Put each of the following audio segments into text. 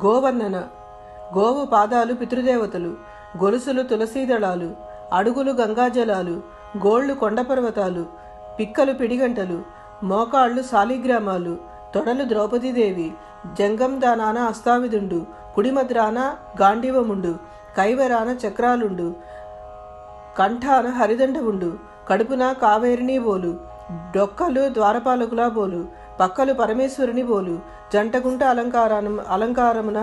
గోవర్ణన. గోవు పాదాలు పితృదేవతలు, గొలుసులు తులసీదళాలు, అడుగులు గంగాజలాలు, గోళ్లు కొండపర్వతాలు, పిక్కలు పిడిగంటలు, మోకాళ్లు శాలిగ్రామాలు, తొడలు ద్రౌపదీదేవి, జంగం దానాన అస్తావిదుండు, కుడిమద్రాన గాంధీవముండు, కైవరాన చక్రాలుండు, కంఠాన హరిదండవుండు, కడుపున కావేరిని బోలు, డొక్కలు ద్వారపాలకులా బోలు, పక్కలు పరమేశ్వరుని బోలు, జంటగుంట అలంకారమున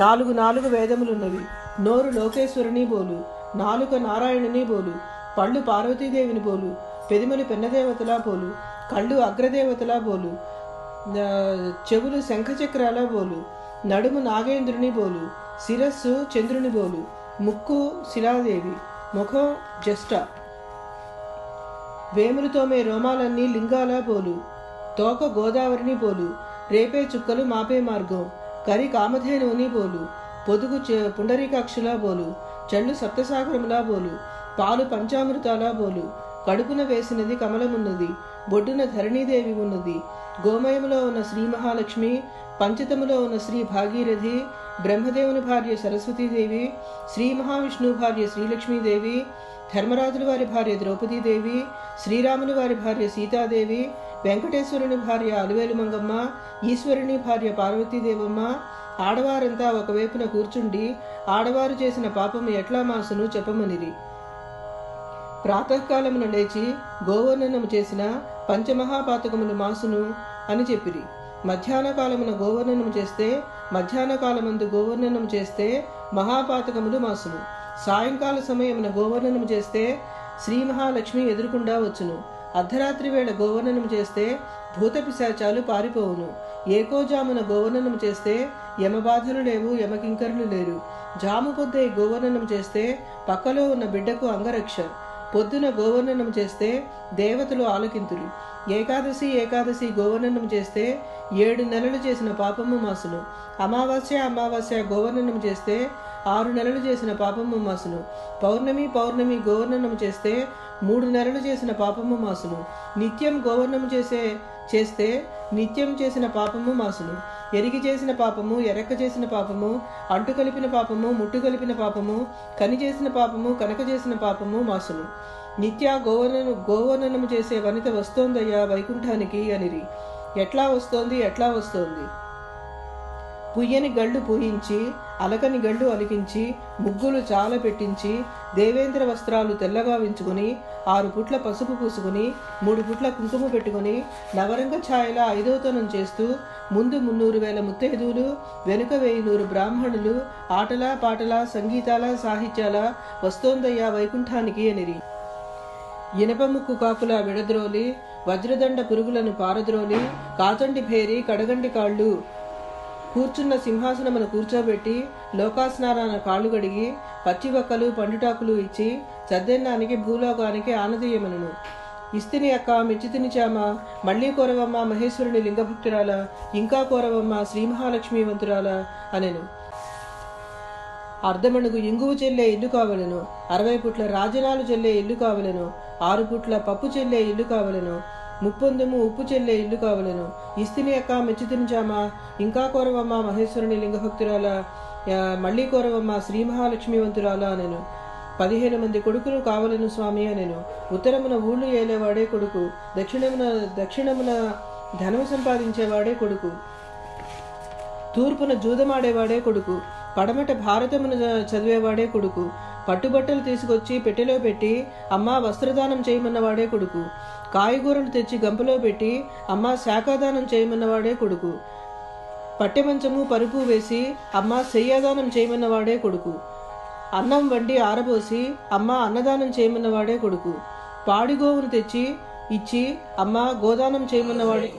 4 వేదములున్నవి, నోరు లోకేశ్వరుని బోలు, నాలుక నారాయణుని బోలు, పళ్ళు పార్వతీదేవిని బోలు, పెదిమలు పెన్నదేవతలా బోలు, కళ్ళు అగ్రదేవతలా బోలు, చెవులు శంఖచక్రాల బోలు, నడుము నాగేంద్రుని బోలు, శిరస్సు చంద్రుని బోలు, ముక్కు శిలాదేవి, ముఖం జ్యేష్ఠ, వేములతోమే రోమాలన్నీ లింగాల బోలు, తోక గోదావరిని బోలు, రేపే చుక్కలు మాపే మార్గం, కరి కామధేనుని బోలు, పొదుగు పుండరీకాక్షులా బోలు, చెళ్ళు సప్తసాగరములా బోలు, పాలు పంచామృతాలా బోలు, కడుపున వేసినది కమలమున్నది, బొడ్డున ధరణీదేవి ఉన్నది, గోమయములో ఉన్న శ్రీ మహాలక్ష్మి, పంచతములో ఉన్న శ్రీ భాగీరథి, బ్రహ్మదేవుని భార్య సరస్వతీదేవి, శ్రీ మహావిష్ణువు భార్య శ్రీలక్ష్మీదేవి, ధర్మరాజుల వారి భార్య ద్రౌపదీదేవి, శ్రీరాముని వారి భార్య సీతాదేవి, వెంకటేశ్వరుని భార్య అలివేలు మంగమ్మ, ఈశ్వరుని భార్య పార్వతీదేవమ్మ. ఆడవారంతా ఒకవైపున కూర్చుండి ఆడవారు చేసిన పాపము ఎట్లా మాసును చెప్పమనిరి. ప్రాతకాలమున లేచి గోవర్ణనము చేసిన పంచమహాపాతకములు మాసును అని చెప్పిరి. మధ్యాహ్న కాలమున గోవర్ణనము చేస్తే, మధ్యాహ్న కాలమందు గోవర్ణనము చేస్తే మహాపాతకములు మాసును. సాయంకాల సమయమున గోవర్ణనము చేస్తే శ్రీ మహాలక్ష్మి ఎదురుకుండా వచ్చును. అర్ధరాత్రి వేళ గోవర్ణనము చేస్తే భూత పిశాచాలు పారిపోవును. ఏకోజామున గోవర్ణనము చేస్తే యమబాధలు లేవు, యమకింకరులు లేరు. జాము పొద్దై గోవర్ణనము చేస్తే పక్కలో ఉన్న బిడ్డకు అంగరక్ష. పొద్దున గోవర్ణనము చేస్తే దేవతలు ఆలకింతులు. ఏకాదశి గోవర్ణనము చేస్తే 7 నెలలు చేసిన పాపము మాసును. అమావాస్య గోవర్ణనము చేస్తే 6 నెలలు చేసిన పాపము మాసును. పౌర్ణమి గోవర్ణనము చేస్తే 3 నెలలు చేసిన పాపము మాసును. నిత్యం గోవర్ణము చేస్తే నిత్యం చేసిన పాపము మాసును. ఎరిగి చేసిన పాపము, ఎరక్క చేసిన పాపము, అంటు కలిపిన పాపము, ముట్టు కలిపిన పాపము, కని చేసిన పాపము, కనక చేసిన పాపము మాసును. నిత్య గోవర్ణనము చేసే వనిత వస్తోందయ్యా వైకుంఠానికి అనిరి. ఎట్లా వస్తోంది? పుయ్యని గళ్ళు పూయించి, అలకని గళ్ళు అలికించి, ముగ్గులు చాలా పెట్టించి, దేవేంద్ర వస్త్రాలు తెల్లగా వించుకుని, 6 పుట్ల పసుపు పూసుకుని, 3 పుట్ల కుంకుమ పెట్టుకుని, నవరంగ ఛాయల 5వ తనం చేస్తూ, ముందు 300,000 ముత్తైదువులు, వెనుక 1,100 బ్రాహ్మణులు, ఆటలా పాటలా సంగీతాల సాహిత్యాల వస్తోందయ్యా వైకుంఠానికి అనిరి. ఇనప ముక్కు కాకుల విడద్రోలి, వజ్రదండ పురుగులను పారద్రోలి, కాచండి భేరి కడగండి కాళ్ళు కూర్చున్న సింహాసనమును కూర్చోబెట్టి, లోకాస్నారాన కాళ్ళు గడిగి, పచ్చివక్కలు పండుటాకులు ఇచ్చి, సద్దెన్నానికి భూలోకానికి ఆనదీయమనను. ఇస్తిని అక్క మెచ్చితిని చామ, మళ్లీ కోరవమ్మ మహేశ్వరుని లింగభక్తురాల, ఇంకా కోరవమ్మ శ్రీ మహాలక్ష్మీవంతురాల అనెను. అర్ధమణుగు ఇంగువు చెల్లే ఇల్లు కావలను, 60 పుట్ల రాజనాలు చెల్లే ఇల్లు కావలను, 6 పుట్ల పప్పు చెల్లే ఇల్లు కావలను, 30 ఉప్పు చెల్లే ఇల్లు కావలను. ఇస్తిని అక్క మెచ్చితించామా, ఇంకా కోరవమ్మ మహేశ్వరుని లింగభక్తురాల, మళ్లీ కోరవమ్మ శ్రీ మహాలక్ష్మీవంతురాల అనెను. 15 మంది కొడుకులు కావలను స్వామి అనెను. ఉత్తరమున ఊళ్ళు ఏలేవాడే కొడుకు, దక్షిణమున ధనము సంపాదించేవాడే కొడుకు, తూర్పున జూదమాడేవాడే కొడుకు, పడమట భారతమును చదివేవాడే కొడుకు, పట్టుబట్టలు తీసుకొచ్చి పెట్టెలో పెట్టి అమ్మా వస్త్రదానం చేయమన్నవాడే కొడుకు, కాయగూరలు తెచ్చి గంపలో పెట్టి అమ్మా శాఖాదానం చేయమన్నవాడే కొడుకు, పట్టెమంచము పరుపు వేసి అమ్మా శయ్యాదానం చేయమన్నవాడే కొడుకు, అన్నం వండి ఆరబోసి అమ్మా అన్నదానం చేయమన్నవాడే కొడుకు, పాడిగోవును తెచ్చి ఇచ్చి అమ్మా గోదానం చేయమన్నవాడే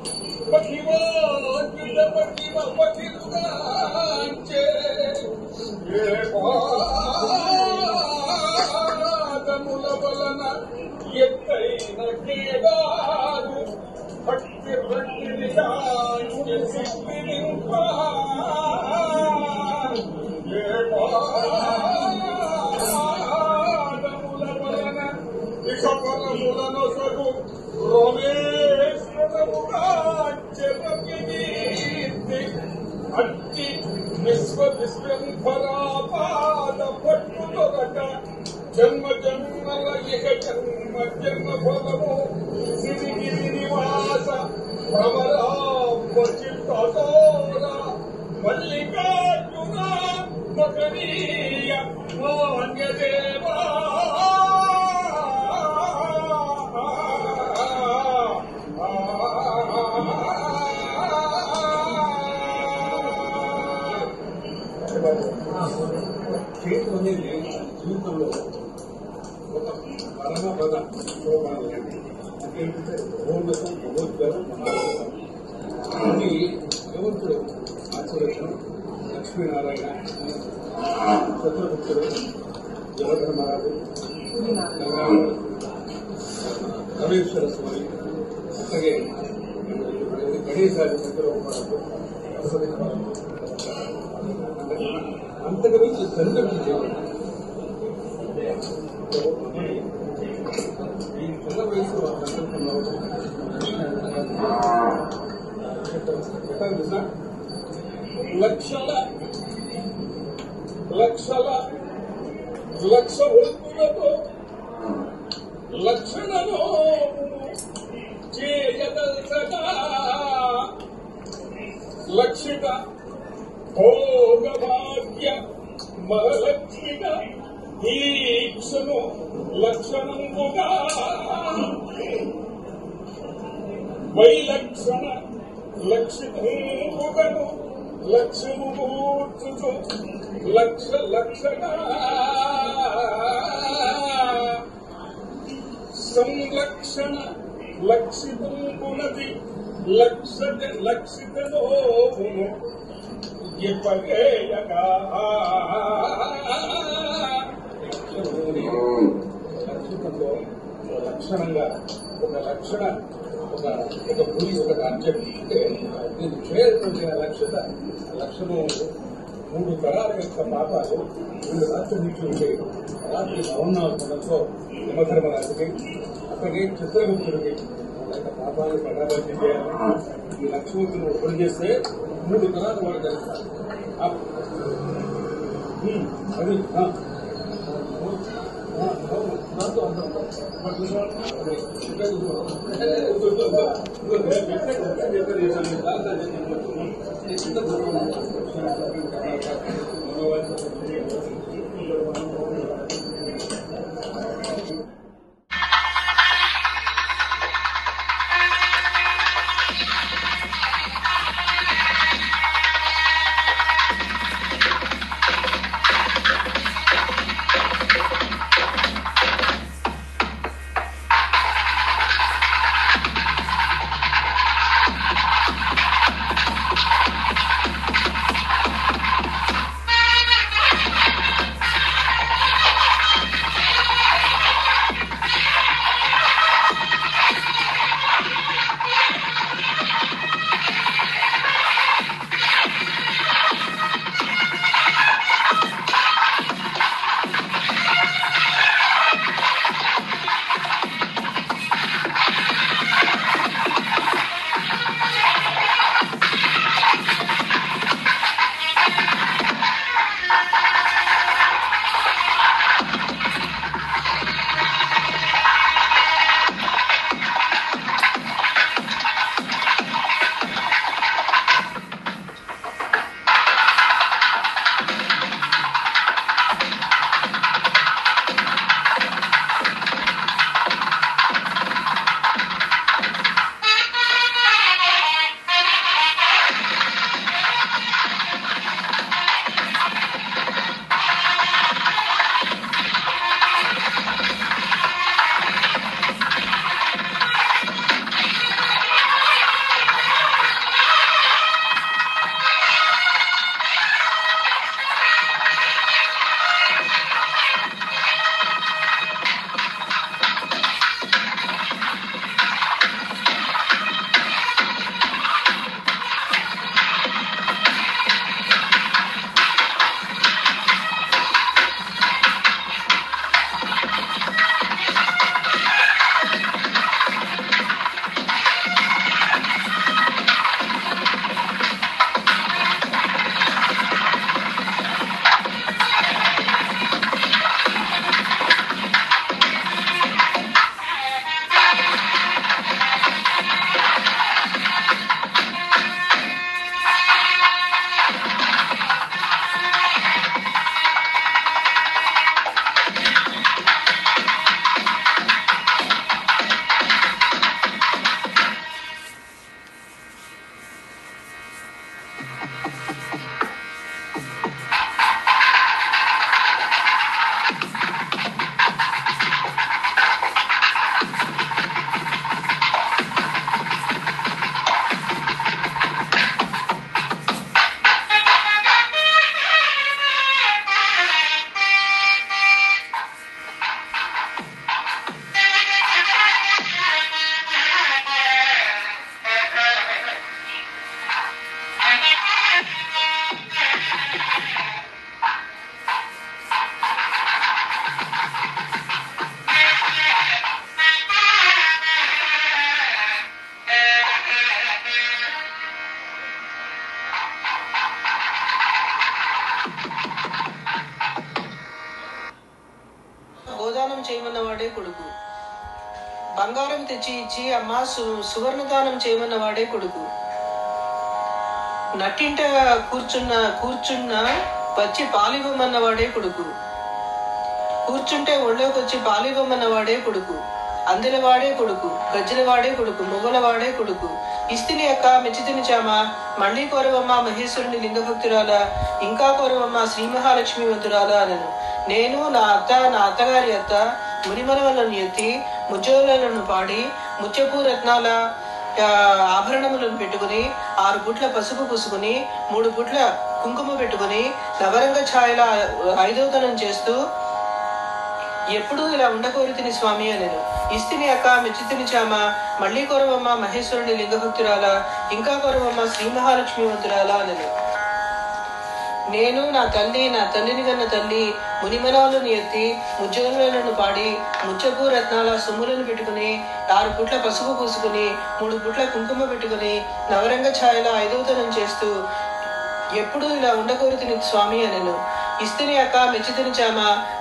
విశ్వంభరాపాద పట్టుదొరక జన్మ జన్మల ఇక జన్మ జన్మ ఫలము సిరిగిరి నివాస భ్రమరాంబచిత్తోర మల్లికార్జున మకనీయ మాన్యదేవా చేతులు అనేది జీవితంలో ఒక పరమపద శోభాలు ఏంటంటే మహోన్నతం మహోద్గరం మహాద్గరం అని భగవంతుడు ఆచరించడం లక్ష్మీనారాయణ చతుర్భుక్తుడు జలధర్మరాజు రమేశ్వర స్వామి అట్లాగే గణేశాది మధ్యలో అంతగా మించి తల్లిదండ్రులు చేయాలి. ఈ పిల్ల వయసులో లక్షల లక్షల లక్ష వస్తువులతో లక్షణలో చేయదల్సగా లక్షిత భోగభాగ్య మహలక్ష్మిక దీక్షను లక్షణముగా వైలక్షణ లక్షితముగను లక్ష్యము కూర్చుచు లక్ష లక్షణ సంలక్షణ లక్షితమునది లక్షితలోమును చెప్పగేయగా లక్షితంలో లక్షణంగా ఒక లక్షణ ఒక గురి ఒక రాజ్యం అంటే దీన్ని చేరుకుంటే లక్షణం 3 తరాల యొక్క పాపాలు 2 రాత్రుల నుంచి ఉంటాయి. రాత్రి మౌనావసరంతో యమధర్మరాజుకి అక్కడికి చిత్రగుప్తుడికి పాపాలు పడాలని చేయాలి. ఈ లక్ష్మణుని ఒకటి చేస్తే 3 తరాల వాడు తెలుస్తారు. అది సువర్ణదానం చేయమన్నవాడే కొడుకు. బంగారం తెచ్చి ఇచ్చి అమ్మా సువర్ణదానం చేయమన్నవాడే కొడుకు. నట్టింట కూర్చున్న వచ్చి పాలివ్వమన్నవాడే కొడుకు. కూర్చుంటే ఒళ్ళోకి వచ్చి పాలివ్వమన్నవాడే కొడుకు. అందెలవాడే కొడుకు, గజ్జలవాడే కొడుకు, మొగలవాడే కొడుకు. ఇస్తిని అక్క మెచ్చితిని చామ, మళ్ళీ కోరవమ్మ మహేశ్వరుని లింగభక్తురాల, ఇంకా కోరవమ్మ శ్రీ మహాలక్ష్మి వంతురాల అనను. నేను నా అత్తగారి అత్త మునిమనవలను ఎత్తి ముజ్జోలను పాడి ముత్యపు రత్నాల ఆభరణములను పెట్టుకుని 6 బుట్ల పసుపు పూసుకుని 3 బుట్ల కుంకుమ పెట్టుకుని నవరంగ ఛాయల 5వ తనం చేస్తూ ఎప్పుడు ఇలా ఉండకోరితిని స్వామి అనను. ఇస్తిని అక్క మెచ్చితిని చామ, మళ్ళీ కోరవమ్మ మహేశ్వరుని లింగభక్తురాల, ఇంకా కోరవమ్మ శ్రీ మహాలక్ష్మి వంతురాల అనను. నేను నా తల్లిని కన్న తల్లి మునిమనాలను ఎత్తి ముజ్జోలను పాడి ముచ్చపు రత్నాల సొమ్ములను పెట్టుకుని 6 బుట్ల పసుపు పూసుకుని 3 బుట్ల కుంకుమ పెట్టుకుని నవరంగ ఛాయల 5వ తనం చేస్తూ ఎప్పుడు ఇలా ఉండకోరితిని స్వామి అనను. ఇస్తిని అక్క మెచ్చితిని చామ,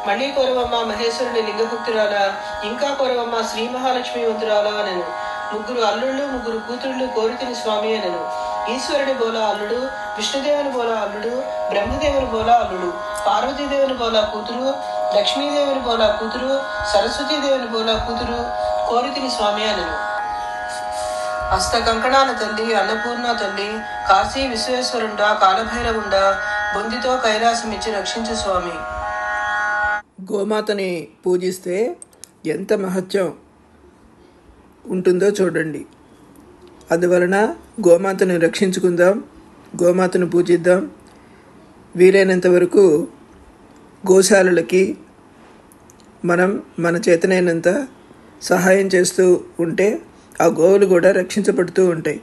మళ్ళీ కోరవమ్మ మహేశ్వరుని లింగభక్తురాల, ఇంకా కోరవమ్మ శ్రీ మహాలక్ష్మి వంతురాల అనను. 3 అల్లుళ్ళు 3 కూతుళ్ళు కోరితిని స్వామి అనను. ఈశ్వరుని బోలా అల్లుడు, విష్ణుదేవుని బోలా అల్లుడు, బ్రహ్మదేవుని బోలా అల్లుడు, పార్వతీదేవుని బోలా కూతురు, లక్ష్మీదేవుని బోలా కూతురు, సరస్వతీదేవుని బోలా కూతురు కోరితిని స్వామి అనను. హస్త కంకణాల తల్లి, అన్నపూర్ణ తల్లి, కాశీ విశ్వేశ్వరుండా, కాలభైరవుండా, బొందితో కైలాసం ఇచ్చి రక్షించు స్వామి. గోమాతని పూజిస్తే ఎంత మహత్యం ఉంటుందో చూడండి. అందువలన గోమాతను రక్షించుకుందాం, గోమాతను పూజిద్దాం. వీలైనంత వరకు గోశాలలకి మనం మన చేతనైనంత సహాయం చేస్తూ ఉంటే ఆ గోవులు కూడా రక్షించబడుతూ ఉంటాయి.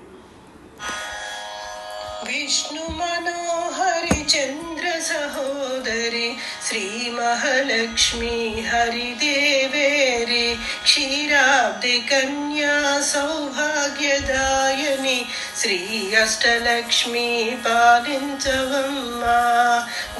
విష్ణు మనోహరి చంద్ర సహోదరి శ్రీ మహాలక్ష్మి హరిదేవేరి క్షీరాబ్ది కన్యా సౌభాగ్యదాయని శ్రీ అష్టలక్ష్మి పాలించవమ్మా.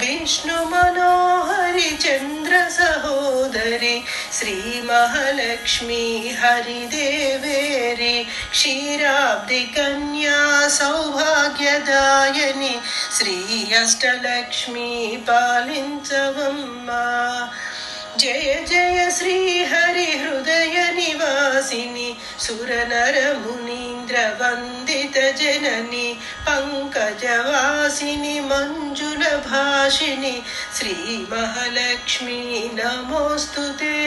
విష్ణు మనోహరి చంద్ర సహోదరి శ్రీ మహాలక్ష్మి హరిదేవేరి క్షీరాబ్ది కన్యా సౌభాగ్యదాయని శ్రీ అష్టలక్ష్మి పాలించవమ్మా. జయ జయ శ్రీ హరి హృదయ నివాసిని సురనర మునీంద్ర వందిత జనని పంకజవాసిని మంజుల భాషిని శ్రీ మహాలక్ష్మి నమోస్తుతే.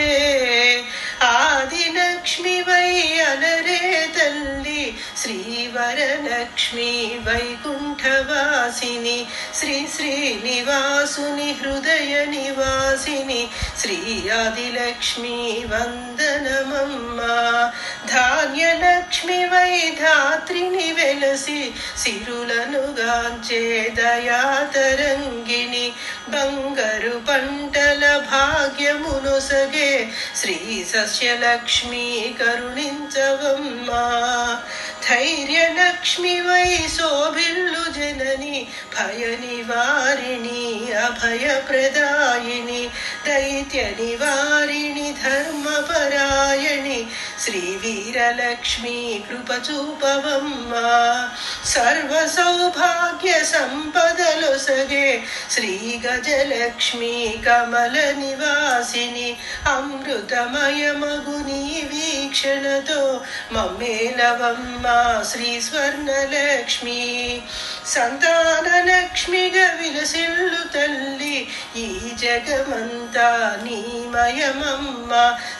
ఆదిలక్ష్మి వై అలరే తల్లి శ్రీవరలక్ష్మి వైకుంఠవాసిని శ్రీ శ్రీనివాసుని హృదయ నివాసిని శ్రీ ఆదిలక్ష్మి వందనమమ్మా. ధాన్యలక్ష్మి వై ధాత్రిని వెలసి సిరులను గాంచే దయాతరంగిణి బంగారు పంటల భాగ్యమునొసగే శ్రీ సస్యలక్ష్మి కరుణించవమ్మా. ధైర్యలక్ష్మి వై శోభిల్లు జనని భయ నివారిణి అభయ ప్రదాయిని దైత్య నివారిణి ధర్మపరాయణి శ్రీ వీరలక్ష్మి కృప చూపవమ్మా. సర్వ సౌభాగ్య సంపదలొసగే శ్రీ గజలక్ష్మి కమల నివాసిని అమృతమయ మగుని వీక్షణతో మమ్మేలవమ్మా శ్రీ స్వర్ణలక్ష్మి. సంతానలక్ష్మిగా విలసిల్లు తల్లి ఈ జగమంతా నీమయమమ్మ.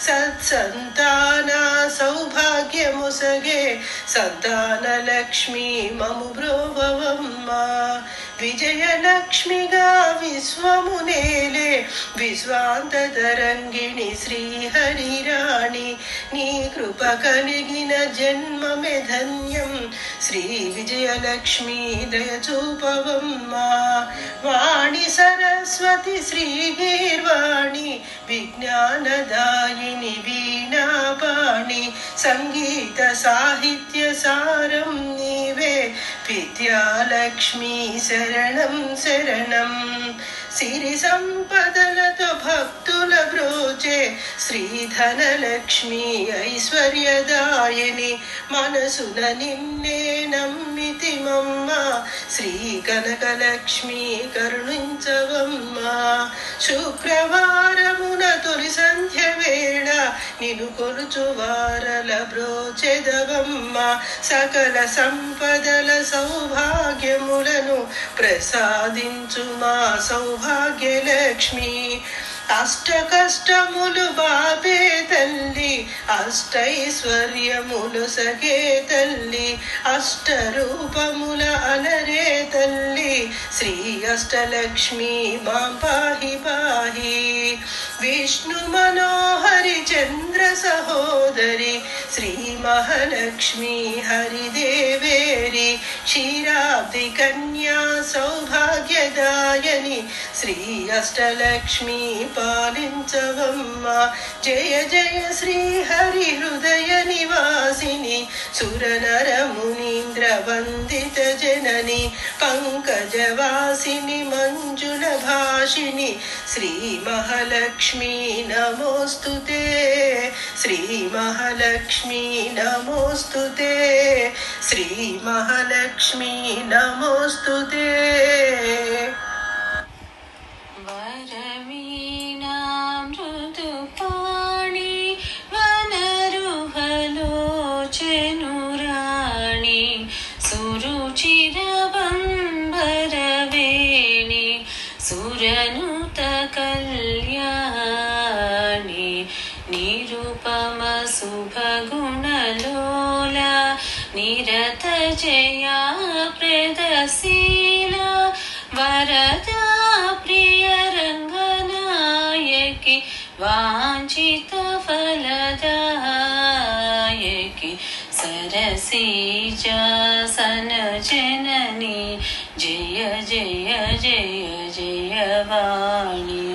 సత్సంతాన సౌభాగ్యముసగే సంతానలక్ష్మి మము బ్రోవమ్మ. విజయలక్ష్మిగా విశ్వమునేలే విశ్వాంతరంగిణి శ్రీహరిరాణి నీ కృప కలిగిన జన్మమే ధన్యం శ్రీ విజయలక్ష్మి దయచూపవమ్మా. వాణి సరస్వతి శ్రీగీర్వాణి విజ్ఞానదాయిని వీణాపాణి సంగీత సాహిత్య సారం నీవే విద్యాలక్ష్మి శరణం శరణం. సిరి సంపదలతో భక్తుల బ్రోచే శ్రీధనలక్ష్మి ఐశ్వర్యదాయని మనసున నిన్నే నమ్మితిమమ్మ శ్రీ కనకలక్ష్మి కరుణించవమ్మా. శుక్రవారమున తొలి సంధ్య వేళ నిన్ను కొలుచు వారల బ్రోచెదవమ్మ. సకల సంపదల సౌభాగ్యములను ప్రసాదించు మా సౌభాగ్యలక్ష్మి. అష్ట కష్టములు బాపే తల్లి అష్టైశ్వర్యములు సగే తల్లి అష్ట రూపముల అలరే తల్లి శ్రీ అష్టలక్ష్మి మా పాహి పాహి. విష్ణు మనోహరి చంద్ర సహోదరి శ్రీ మహాలక్ష్మి హరిదేవేరి క్షీరాబ్ది కన్యా సౌభాగ్యదాయని శ్రీ అష్టలక్ష్మి పాలించవమ్మ. జయ జయ శ్రీ హరి హృదయ నివాసిని సురనర మునీంద్ర వందిత జనని పంకజవాసిని మంజుల భాషిని శ్రీ మహాలక్ష్మి నమోస్తుతే. శ్రీ మహాలక్ష్మి నమోస్తుతే. శ్రీ మహాలక్ష్మి నమోస్తుతే. వరవీణామృదుపాణి వనరుహలోచనురాణి సురుచిరబంబరవేణి సురనుత కళ్యాణి నిరుపమ శుభగుణలోల నిరత జయా ప్రదశీల వరదా ప్రియ రంగనాయకి వాంఛిత ఫలదాయకి సరసీజాసన జనని జయ జయ జయ జయవాణి.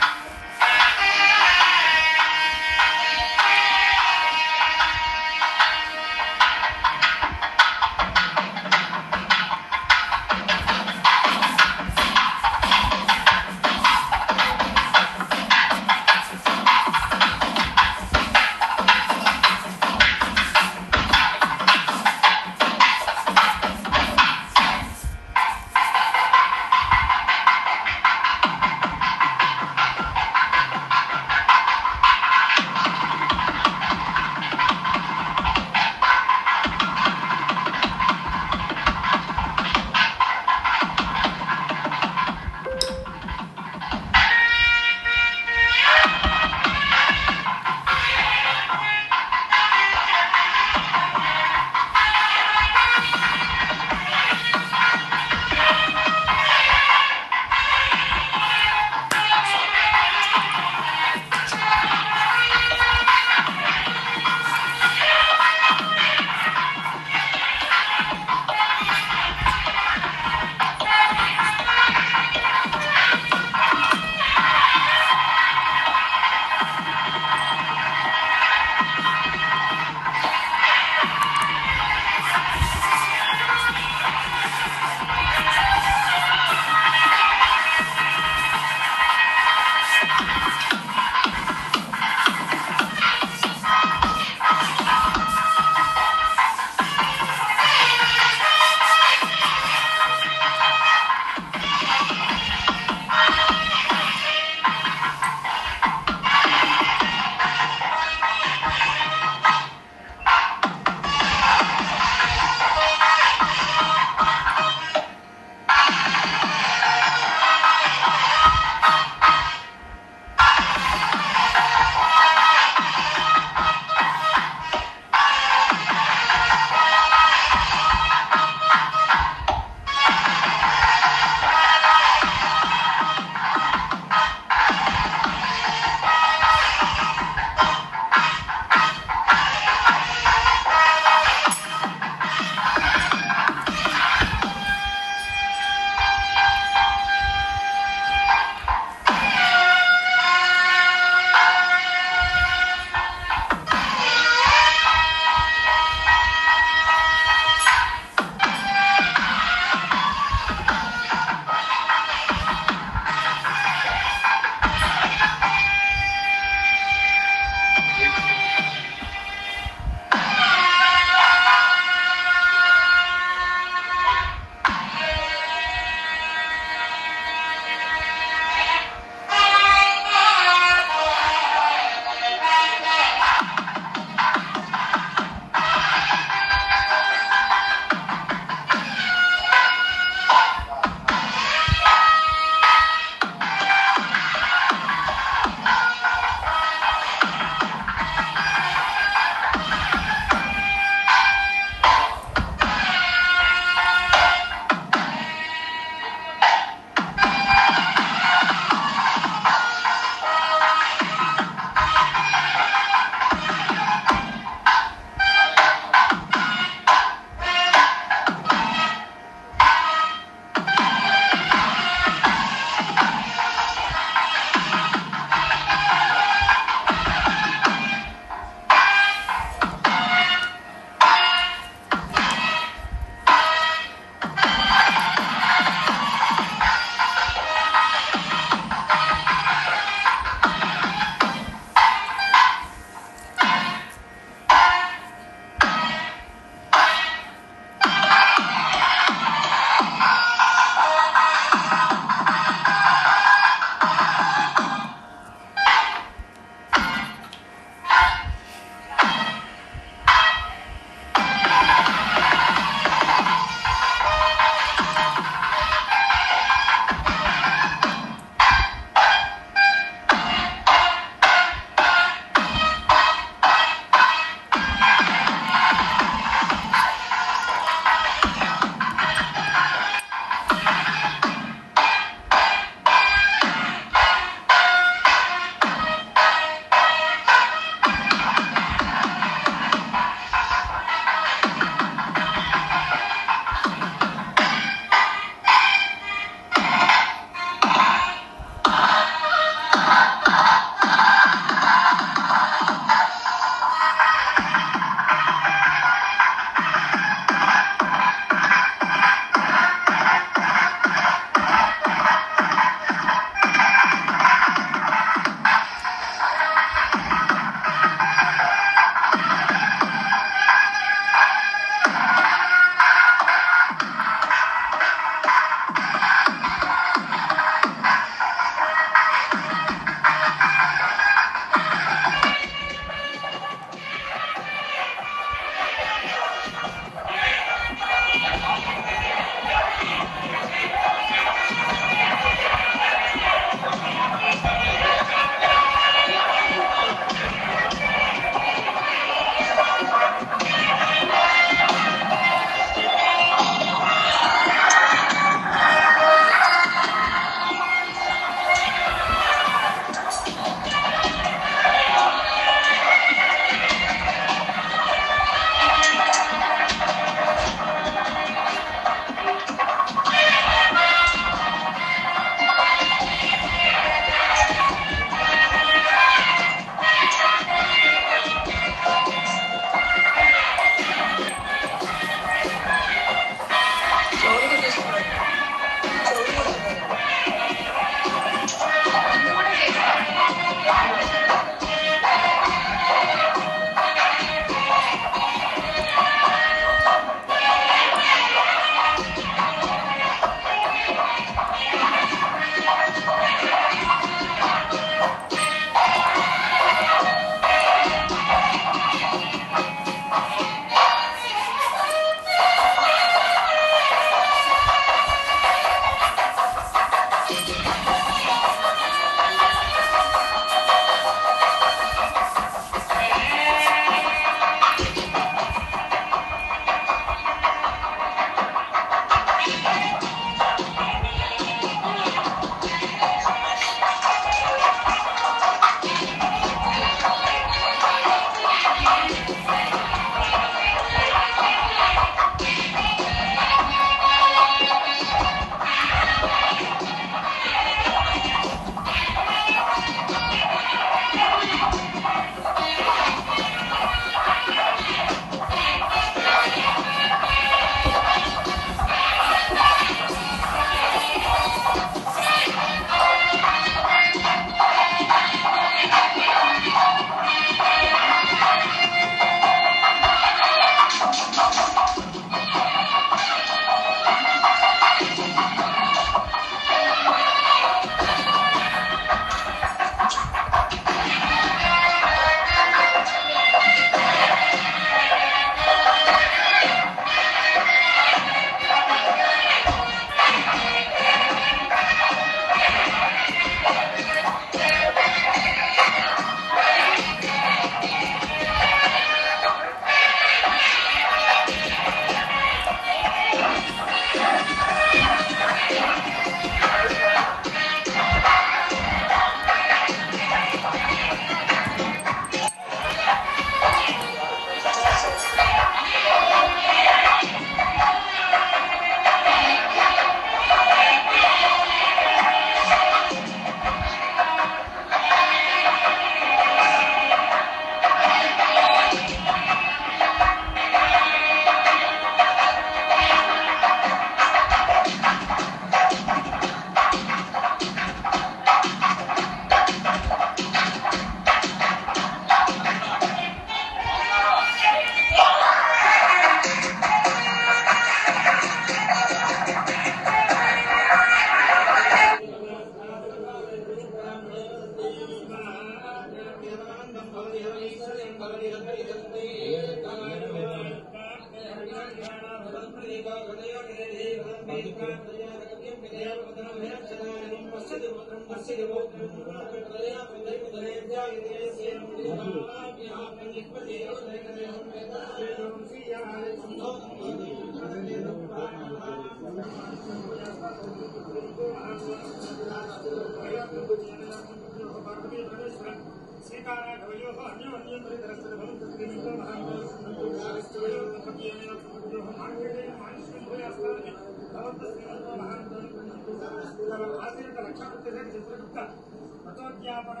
తత్వజ్ఞాపన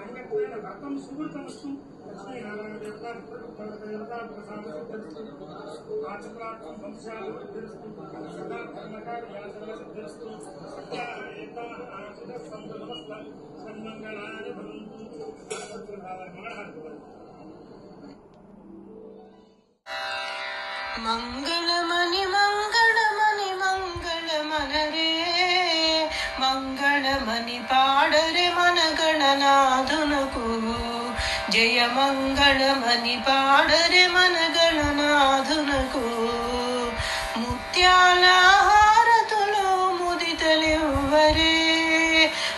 అంగత్వేన కర్తం సుకృతమస్తు లక్ష్మీనారాయణ దేవతాత్మకసామర్థ్యం వంశాభివృద్ధిరస్తు సదా ధర్మకార్యాసర్వసిద్ధిరస్తు సన్మంగళాని భవంతు. మంగళమణి మంగళమణి మంగళమనరే మంగళమణి పాడరే మన గణనాథునకు జయ మంగళమణి పాడరే మన గణనాథునకు ముత్యాల హారతులు ముదితలివ్వరే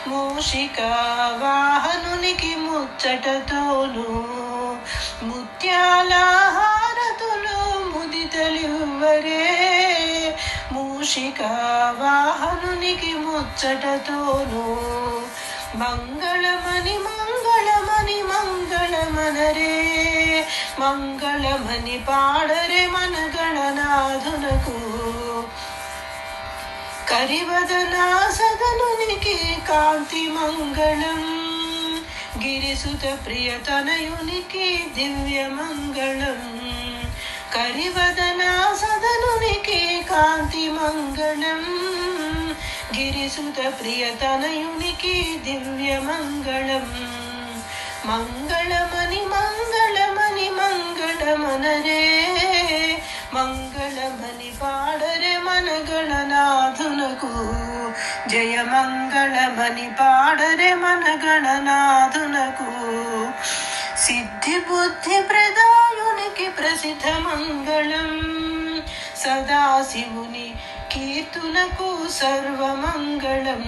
మూషిక వాహనునికి ముచ్చటతోను ముత్యాల హారతులు ముదితలివ్వరే మూషిక వాహనునికి ముచ్చటతోను మంగళమణి మంగళమణి మంగళమనరే మంగళమణి పాడరే మన గణనాథునకు కరివదన సదనునికి కాంతి మంగళం గిరిసుత ప్రియతనయునికి దివ్య మంగళం కరివదన సదనునికి కాంతి మంగళం గిరిసుత ప్రియతనయునికి దివ్య మంగళం మంగళమణి మంగళమణి మంగళమనరే మంగళమణి పాడరే మన గణనాథునకు జయ మంగళమణి పాడరే మన గణనాథునకు సిద్ధి బుద్ధి ప్రదాయునికి ప్రసిద్ధ మంగళం సదాశివుని కీర్తునకు సర్వమంగళం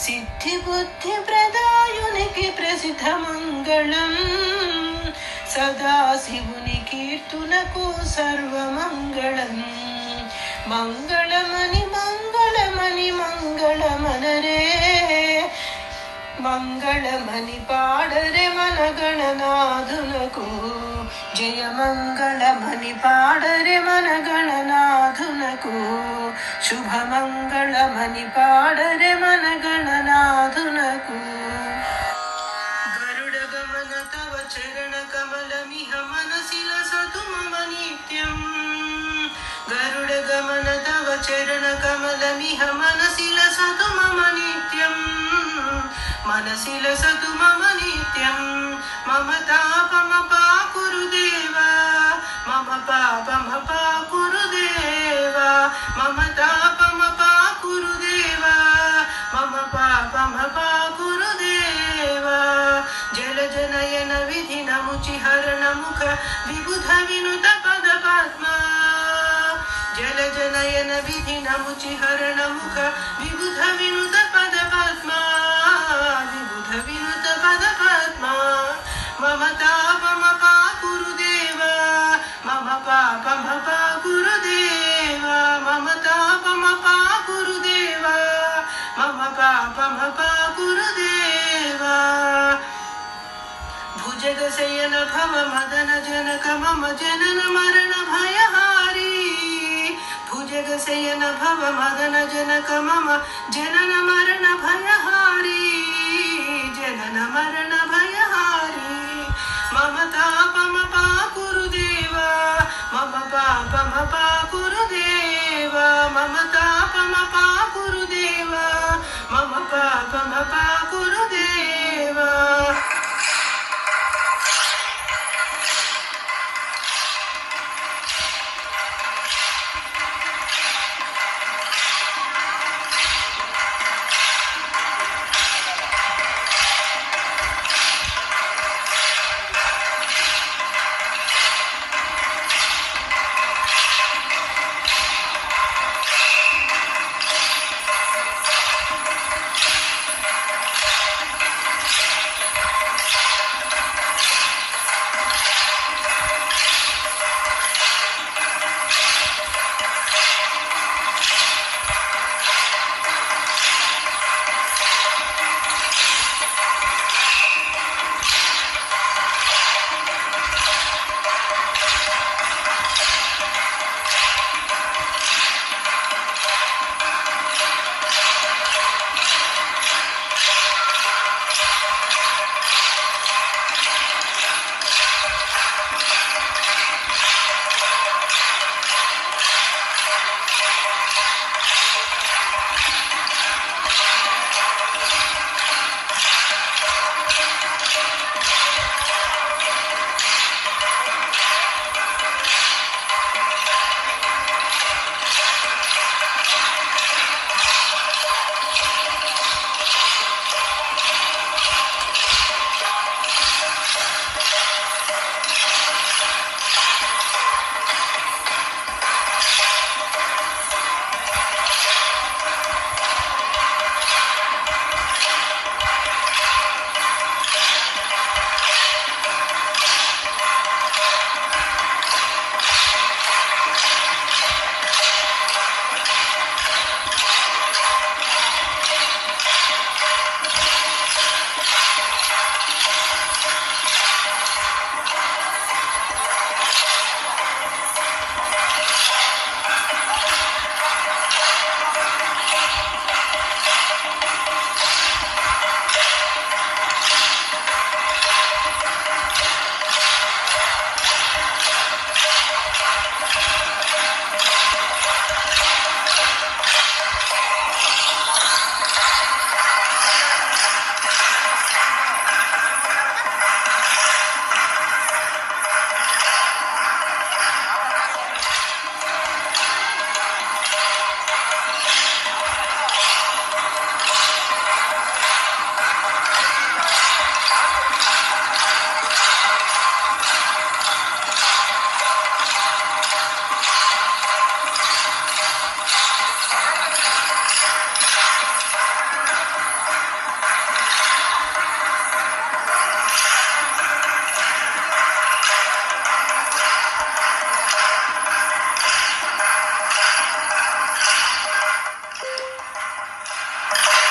సిద్ధి బుద్ధి ప్రదాయునికి ప్రసిద్ధ మంగళం సదాశివుని కీర్తునకు సర్వమంగళం మంగళమణి మంగళమణి మంగళమనరే మంగళమణి పాడరే మన గణనాథునకు జయ మంగళమణి పాడరే మన గణనాథునకు శుభమంగళమణి పాడరే మన గణనాథునకు గరుడ గమన తవ చరణ కమలమిహ మనసిల సతు మమ నిత్యం గరుడ గమన తవ చరణ కమలమిహ మనసిల సతు మమ నిత్యం మనసిల సతు మమ నిత్యం మమ తాపమ పాకురు దేవా మమ పాపమ పాకురు దేవా మమ తాపమ పాకురు దేవా మమ పాపమ పాకురు దేవా జలజనయన విధి నముచి హరణ ముఖ విబుధ వినుత పద పద్మ జలజనయన విధి నముచి హరణ ముఖ విబుధ వినుత పద పద్మ విబుధ వినుత పద పద్మ మమ తాపమ పాకురు దేవా మమ పాపమ పాకురు దేవా మమ తాపమ పాకురు దేవా మమ పాపమ పాకురు దేవా భుజగ శయన భవ మదన జనక మమ జనన మరణ భయహారీ భుజగ శయన భవ మదన జనక మమ జనన మరణ భయహారీ జనన మరణ భయహారీ మమ తాపమ పాకురు దేవా మమ పాపమ పాకురు దేవా మమ తాపమ పాకురు దేవా మమ పాపమ పాకురు దేవా Thank you.